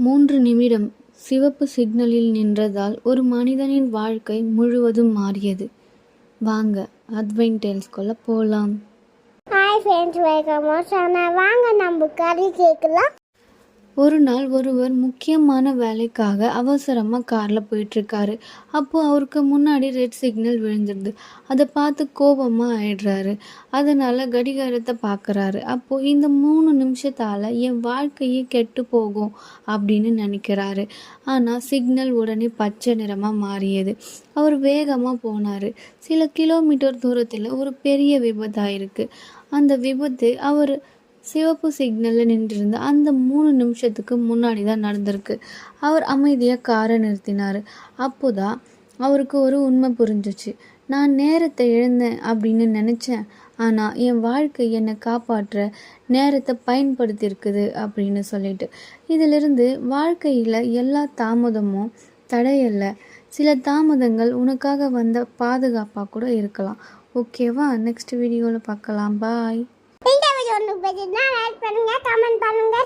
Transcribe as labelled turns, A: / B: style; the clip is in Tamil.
A: 3 நிமிடம் சிவப்பு சிக்னலில் நின்றதால் ஒரு மனிதனின் வாழ்க்கை முழுவதும் மாறியது. வாங்க அட்வென்ட் டேல்ஸ்குள்ள போலாம்.
B: Hi friends, welcome. வாங்க நம்ம கதை கேட்கலாம்.
A: ஒரு நாள் ஒருவர் முக்கியமான வேலைக்காக அவசரமாக காரில் போயிட்டுருக்காரு. அப்போது அவருக்கு முன்னாடி ரெட் சிக்னல் விழுந்துடுது. அதை பார்த்து கோபமாக ஆயிடுறாரு. அதனால் கடிகாரத்தை பார்க்குறாரு. அப்போது இந்த 3 நிமிஷத்தால் என் வாழ்க்கையே கெட்டு போகும் அப்படின்னு நினைக்கிறாரு. ஆனால் சிக்னல் உடனே பச்சை நிறமாக மாறியது. அவர் வேகமாக போனார். சில கிலோமீட்டர் தூரத்தில் ஒரு பெரிய விபத்தாயிருக்கு. அந்த விபத்து அவர் சிவப்பு சிக்னலில் நின்றிருந்த அந்த 3 நிமிஷத்துக்கு முன்னாடி தான் நடந்திருக்கு. அவர் அமைதியாக காரை நிறுத்தினார். அப்போதான் அவருக்கு ஒரு உண்மை புரிஞ்சிச்சு. நான் நேரத்தை இழந்தேன் அப்படின்னு நினச்சேன், ஆனால் என் வாழ்க்கை என்னை காப்பாற்ற நேரத்தை பயன்படுத்தியிருக்குது அப்படின்னு சொல்லிட்டு. இதிலிருந்து வாழ்க்கையில் எல்லா தாமதமும் தடையல்ல, சில தாமதங்கள் உனக்காக வந்த பாதுகாப்பாக கூட இருக்கலாம். ஓகேவா? நெக்ஸ்ட் வீடியோவில் பார்க்கலாம். பாய்.
B: இந்த வீடியோ உங்களுக்கு பிடிச்சிருந்தா லைக் பண்ணுங்க, கமெண்ட் பண்ணுங்க.